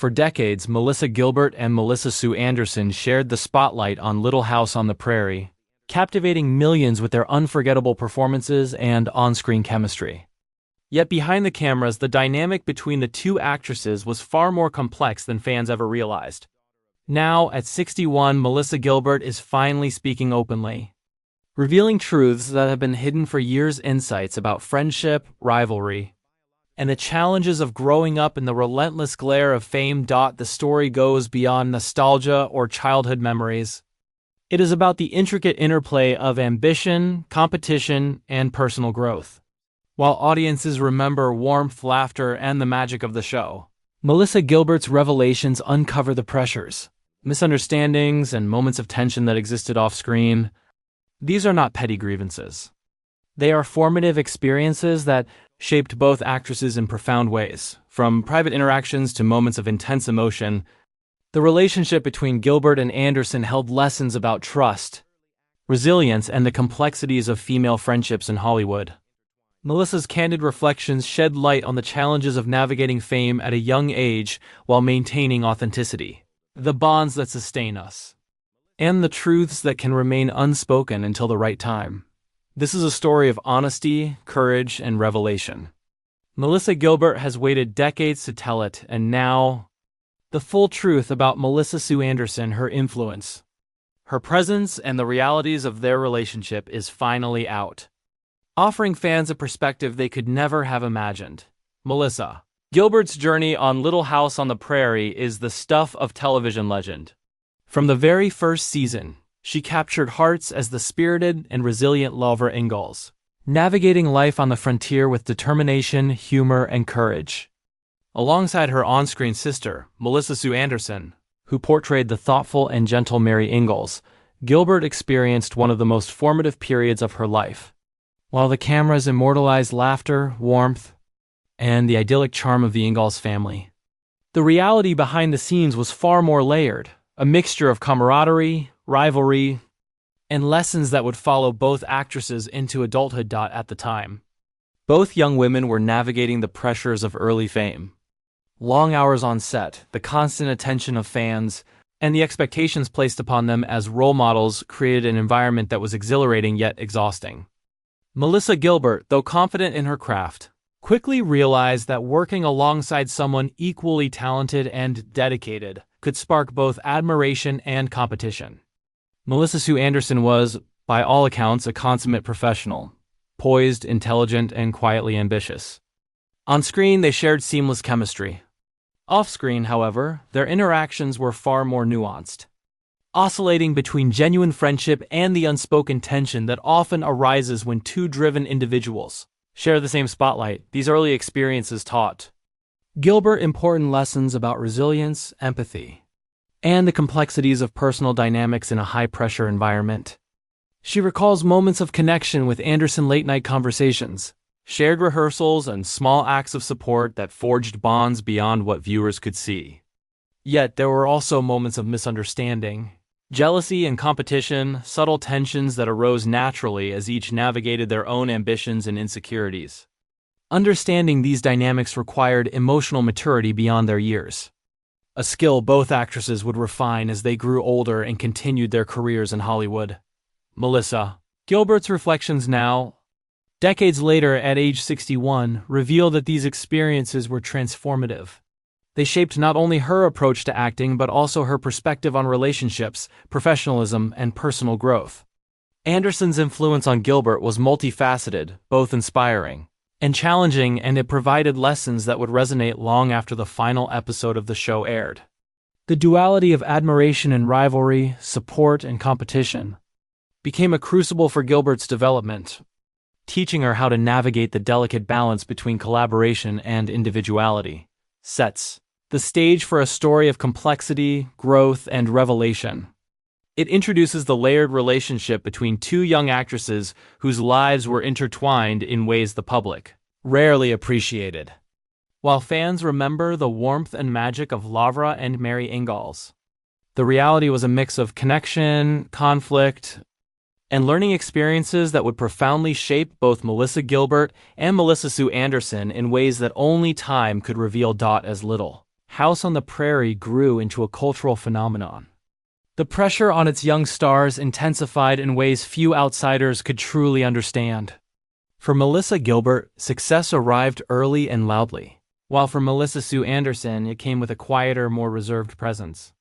For decades, Melissa Gilbert and Melissa Sue Anderson shared the spotlight on Little House on the Prairie, captivating millions with their unforgettable performances and on-screen chemistry. Yet behind the cameras, the dynamic between the two actresses was far more complex than fans ever realized. Now, at 61, Melissa Gilbert is finally speaking openly, revealing truths that have been hidden for years, insights about friendship, rivalry, and the challenges of growing up in the relentless glare of fame. The story goes beyond nostalgia or childhood memories. It is about the intricate interplay of ambition, competition, and personal growth. While audiences remember warmth, laughter, and the magic of the show, Melissa Gilbert's revelations uncover the pressures, misunderstandings, and moments of tension that existed off-screen. These are not petty grievances. They are formative experiences that shaped both actresses in profound ways. From private interactions to moments of intense emotion, the relationship between Gilbert and Anderson held lessons about trust, resilience, and the complexities of female friendships in Hollywood. Melissa's candid reflections shed light on the challenges of navigating fame at a young age while maintaining authenticity, the bonds that sustain us, and the truths that can remain unspoken until the right time. This is a story of honesty, courage, and revelation. Melissa Gilbert has waited decades to tell it, and now, the full truth about Melissa Sue Anderson, her influence, her presence, and the realities of their relationship is finally out, offering fans a perspective they could never have imagined. Melissa Gilbert's journey on Little House on the Prairie is the stuff of television legend. From the very first season, she captured hearts as the spirited and resilient Lavra Ingalls, navigating life on the frontier with determination, humor, and courage. Alongside her on-screen sister, Melissa Sue Anderson, who portrayed the thoughtful and gentle Mary Ingalls, Gilbert experienced one of the most formative periods of her life. While the cameras immortalized laughter, warmth, and the idyllic charm of the Ingalls family, the reality behind the scenes was far more layered, a mixture of camaraderie, rivalry, and lessons that would follow both actresses into adulthood. At the time, both young women were navigating the pressures of early fame. Long hours on set, the constant attention of fans, and the expectations placed upon them as role models created an environment that was exhilarating yet exhausting. Melissa Gilbert, though confident in her craft, quickly realized that working alongside someone equally talented and dedicated could spark both admiration and competition. Melissa Sue Anderson was, by all accounts, a consummate professional, poised, intelligent, and quietly ambitious. On screen, they shared seamless chemistry. Off-screen, however, their interactions were far more nuanced, oscillating between genuine friendship and the unspoken tension that often arises when two driven individuals share the same spotlight. These early experiences taught Gilbert important lessons about resilience, empathy, and the complexities of personal dynamics in a high-pressure environment. She recalls moments of connection with Anderson, late-night conversations, shared rehearsals, and small acts of support that forged bonds beyond what viewers could see. Yet there were also moments of misunderstanding, jealousy, and competition, subtle tensions that arose naturally as each navigated their own ambitions and insecurities. Understanding these dynamics required emotional maturity beyond their years, a skill both actresses would refine as they grew older and continued their careers in Hollywood. Melissa Gilbert's reflections now, decades later at age 61, reveal that these experiences were transformative. They shaped not only her approach to acting but also her perspective on relationships, professionalism, and personal growth. Anderson's influence on Gilbert was multifaceted, both inspiring and challenging, and it provided lessons that would resonate long after the final episode of the show aired. The duality of admiration and rivalry, support and competition, became a crucible for Gilbert's development, teaching her how to navigate the delicate balance between collaboration and individuality. Sets the stage for a story of complexity, growth, and revelation. It introduces the layered relationship between two young actresses whose lives were intertwined in ways the public rarely appreciated. While fans remember the warmth and magic of Lavra and Mary Ingalls, the reality was a mix of connection, conflict, and learning experiences that would profoundly shape both Melissa Gilbert and Melissa Sue Anderson in ways that only time could reveal. As Little House on the Prairie grew into a cultural phenomenon. The pressure on its young stars intensified in ways few outsiders could truly understand. For Melissa Gilbert, success arrived early and loudly, while for Melissa Sue Anderson, it came with a quieter, more reserved presence.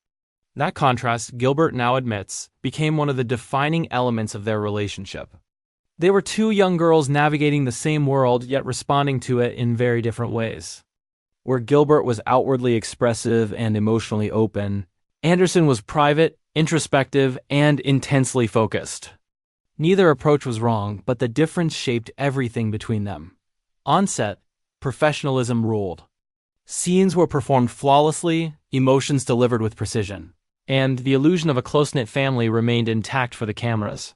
That contrast, Gilbert now admits, became one of the defining elements of their relationship. They were two young girls navigating the same world, yet responding to it in very different ways. Where Gilbert was outwardly expressive and emotionally open, Anderson was private, introspective, and intensely focused. Neither approach was wrong, but the difference shaped everything between them. On set, professionalism ruled. Scenes were performed flawlessly, emotions delivered with precision, and the illusion of a close-knit family remained intact for the cameras.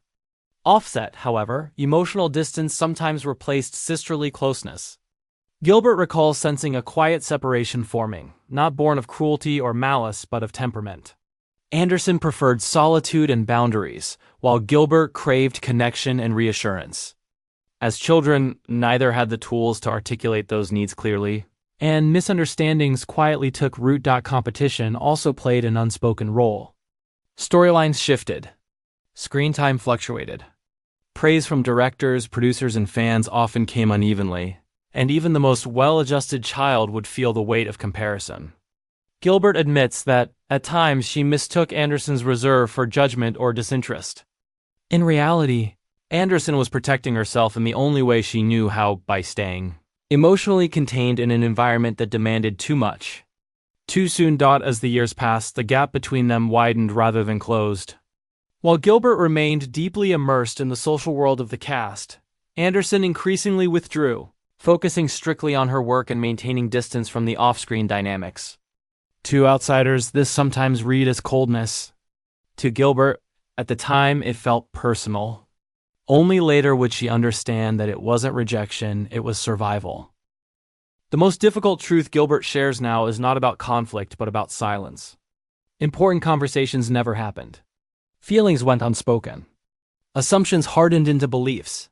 Offset, however, emotional distance sometimes replaced sisterly closeness. Gilbert recalls sensing a quiet separation forming, not born of cruelty or malice but of temperament. Anderson preferred solitude and boundaries, while Gilbert craved connection and reassurance. As children, neither had the tools to articulate those needs clearly, and misunderstandings quietly took root. Competition also played an unspoken role. Storylines shifted. Screen time fluctuated. Praise from directors, producers, and fans often came unevenly, and even the most well-adjusted child would feel the weight of comparison. Gilbert admits that, at times, she mistook Anderson's reserve for judgment or disinterest. In reality, Anderson was protecting herself in the only way she knew how, by staying emotionally contained in an environment that demanded too much. Too soon. As the years passed, the gap between them widened rather than closed. While Gilbert remained deeply immersed in the social world of the cast, Anderson increasingly withdrew, focusing strictly on her work and maintaining distance from the off-screen dynamics. To outsiders, this sometimes read as coldness. To Gilbert, at the time, it felt personal. Only later would she understand that it wasn't rejection, it was survival. The most difficult truth Gilbert shares now is not about conflict, but about silence. Important conversations never happened. Feelings went unspoken. Assumptions hardened into beliefs.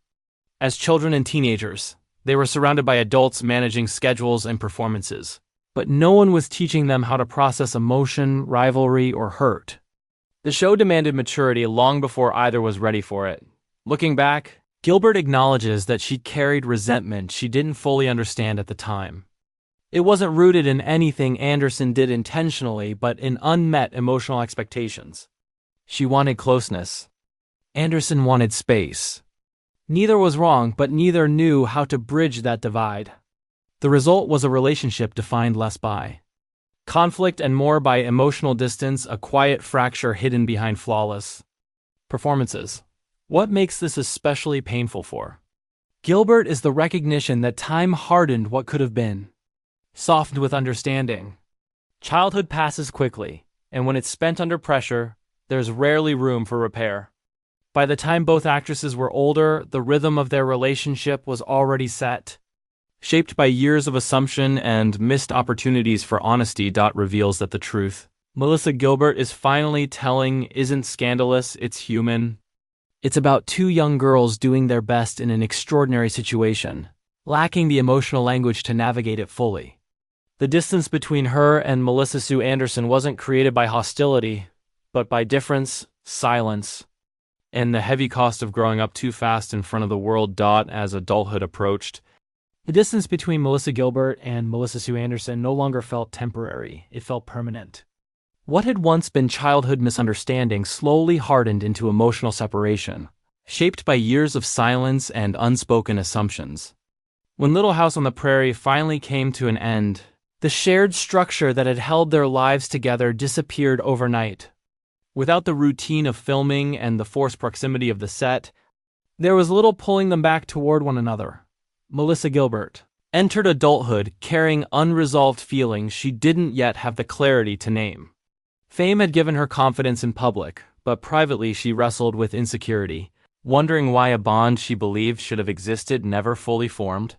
As children and teenagers, they were surrounded by adults managing schedules and performances, but no one was teaching them how to process emotion, rivalry, or hurt. The show demanded maturity long before either was ready for it. Looking back, Gilbert acknowledges that she carried resentment she didn't fully understand at the time. It wasn't rooted in anything Anderson did intentionally, but in unmet emotional expectations. She wanted closeness. Anderson wanted space. Neither was wrong, but neither knew how to bridge that divide. The result was a relationship defined less by conflict and more by emotional distance, a quiet fracture hidden behind flawless performances. What makes this especially painful for Gilbert is the recognition that time hardened what could have been, softened with understanding. Childhood passes quickly, and when it's spent under pressure, there's rarely room for repair. By the time both actresses were older, the rhythm of their relationship was already set. Shaped by years of assumption and missed opportunities for honesty. Reveals that the truth Melissa Gilbert is finally telling isn't scandalous, it's human. It's about two young girls doing their best in an extraordinary situation, lacking the emotional language to navigate it fully. The distance between her and Melissa Sue Anderson wasn't created by hostility, but by difference, silence, and the heavy cost of growing up too fast in front of the world. As adulthood approached, the distance between Melissa Gilbert and Melissa Sue Anderson no longer felt temporary, it felt permanent. What had once been childhood misunderstanding slowly hardened into emotional separation, shaped by years of silence and unspoken assumptions. When Little House on the Prairie finally came to an end, the shared structure that had held their lives together disappeared overnight. Without the routine of filming and the forced proximity of the set, there was little pulling them back toward one another. Melissa Gilbert entered adulthood carrying unresolved feelings she didn't yet have the clarity to name. Fame had given her confidence in public, but privately she wrestled with insecurity, wondering why a bond she believed should have existed never fully formed.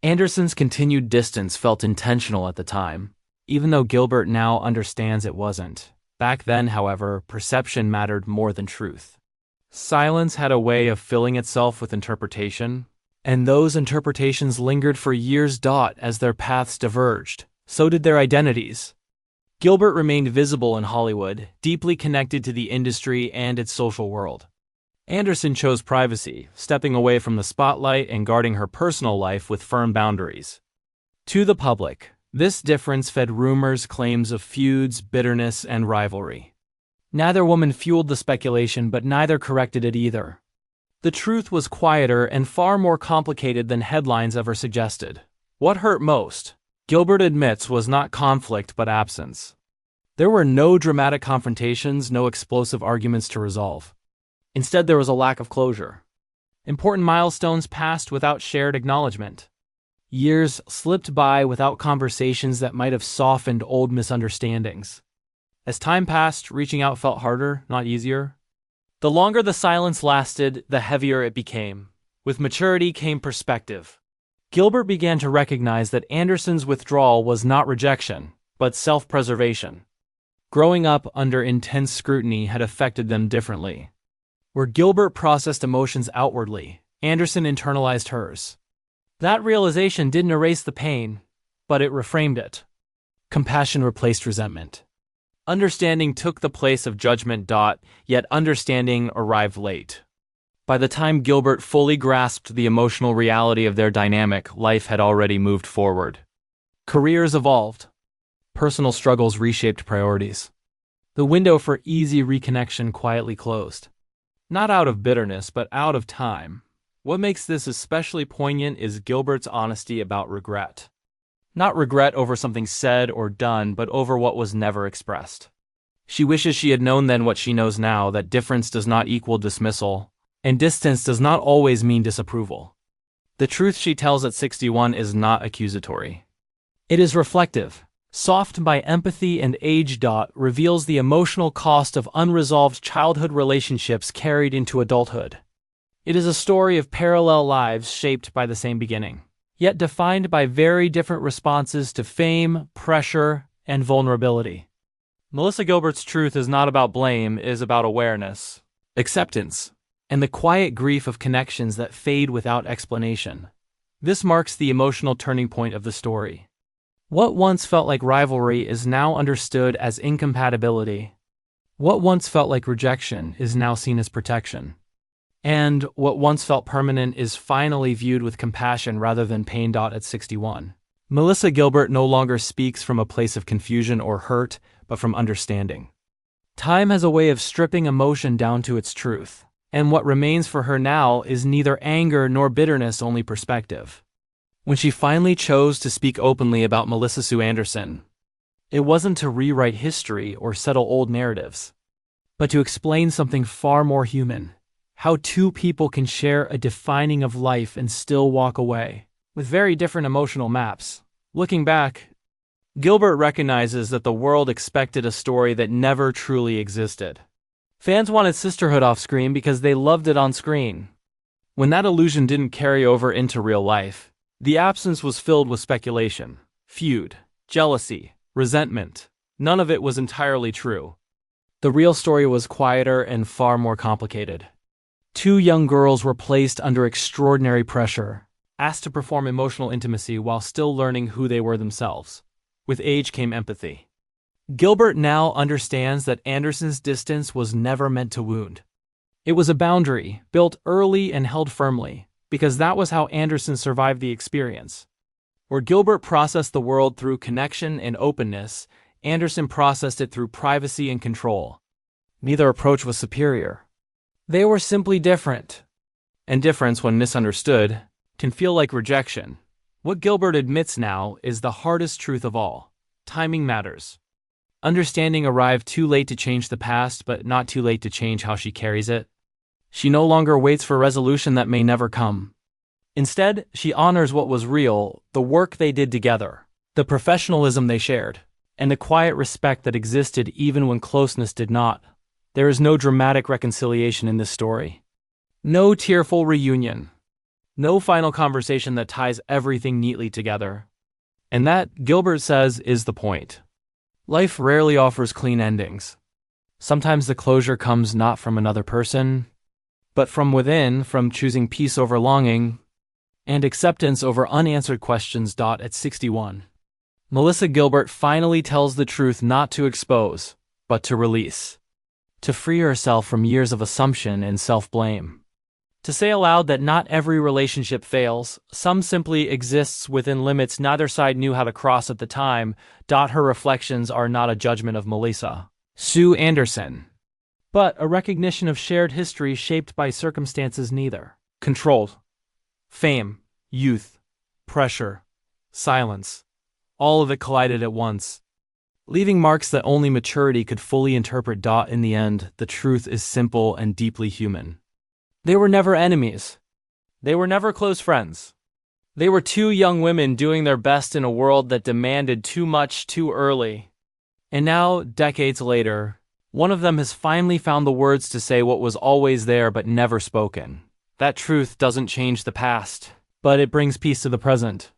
Anderson's continued distance felt intentional at the time, even though Gilbert now understands it wasn't. Back then, however, perception mattered more than truth. Silence had a way of filling itself with interpretation, and those interpretations lingered for years. As their paths diverged, so did their identities. Gilbert remained visible in Hollywood, deeply connected to the industry and its social world. Anderson chose privacy, stepping away from the spotlight and guarding her personal life with firm boundaries. To the public, this difference fed rumors, claims of feuds, bitterness, and rivalry. Neither woman fueled the speculation, but neither corrected it either. The truth was quieter and far more complicated than headlines ever suggested. What hurt most, Gilbert admits, was not conflict but absence. There were no dramatic confrontations, no explosive arguments to resolve. Instead, there was a lack of closure. Important milestones passed without shared acknowledgement. Years slipped by without conversations that might have softened old misunderstandings. As time passed, reaching out felt harder, not easier. The longer the silence lasted, the heavier it became. With maturity came perspective. Gilbert began to recognize that Anderson's withdrawal was not rejection, but self-preservation. Growing up under intense scrutiny had affected them differently. Where Gilbert processed emotions outwardly, Anderson internalized hers. That realization didn't erase the pain, but it reframed it. Compassion replaced resentment. Understanding took the place of judgment. Yet understanding arrived late. By the time Gilbert fully grasped the emotional reality of their dynamic, life had already moved forward. Careers evolved. Personal struggles reshaped priorities. The window for easy reconnection quietly closed. Not out of bitterness, but out of time. What makes this especially poignant is Gilbert's honesty about regret. Not regret over something said or done, but over what was never expressed. She wishes she had known then what she knows now, that difference does not equal dismissal, and distance does not always mean disapproval. The truth she tells at 61 is not accusatory. It is reflective, softened by empathy and age. Reveals the emotional cost of unresolved childhood relationships carried into adulthood. It is a story of parallel lives shaped by the same beginning, yet defined by very different responses to fame, pressure, and vulnerability. Melissa Gilbert's truth is not about blame, it is about awareness, acceptance, and the quiet grief of connections that fade without explanation. This marks the emotional turning point of the story. What once felt like rivalry is now understood as incompatibility. What once felt like rejection is now seen as protection. And what once felt permanent is finally viewed with compassion rather than pain. At 61, Melissa Gilbert no longer speaks from a place of confusion or hurt, but from understanding. Time has a way of stripping emotion down to its truth, and what remains for her now is neither anger nor bitterness, only perspective. When she finally chose to speak openly about Melissa Sue Anderson, it wasn't to rewrite history or settle old narratives, but to explain something far more human. How two people can share a defining of life and still walk away, with very different emotional maps. Looking back, Gilbert recognizes that the world expected a story that never truly existed. Fans wanted sisterhood off screen because they loved it on screen. When that illusion didn't carry over into real life, the absence was filled with speculation, feud, jealousy, resentment. None of it was entirely true. The real story was quieter and far more complicated. Two young girls were placed under extraordinary pressure, asked to perform emotional intimacy while still learning who they were themselves. With age came empathy. Gilbert now understands that Anderson's distance was never meant to wound. It was a boundary, built early and held firmly, because that was how Anderson survived the experience. Where Gilbert processed the world through connection and openness, Anderson processed it through privacy and control. Neither approach was superior. They were simply different. And difference, when misunderstood, can feel like rejection. What Gilbert admits now is the hardest truth of all. Timing matters. Understanding arrived too late to change the past, but not too late to change how she carries it. She no longer waits for resolution that may never come. Instead, she honors what was real, the work they did together, the professionalism they shared, and the quiet respect that existed even when closeness did not. There is no dramatic reconciliation in this story. No tearful reunion. No final conversation that ties everything neatly together. And that, Gilbert says, is the point. Life rarely offers clean endings. Sometimes the closure comes not from another person, but from within, from choosing peace over longing, and acceptance over unanswered questions. At 61. Melissa Gilbert finally tells the truth, not to expose, but to release. To free herself from years of assumption and self-blame. To say aloud that not every relationship fails, some simply exists within limits neither side knew how to cross at the time. Her reflections are not a judgment of Melissa Sue Anderson, but a recognition of shared history shaped by circumstances neither controlled. Fame, youth, pressure, silence, all of it collided at once, leaving marks that only maturity could fully interpret. In the end, the truth is simple and deeply human. They were never enemies. They were never close friends. They were two young women doing their best in a world that demanded too much too early. And now, decades later, one of them has finally found the words to say what was always there but never spoken. That truth doesn't change the past, but it brings peace to the present.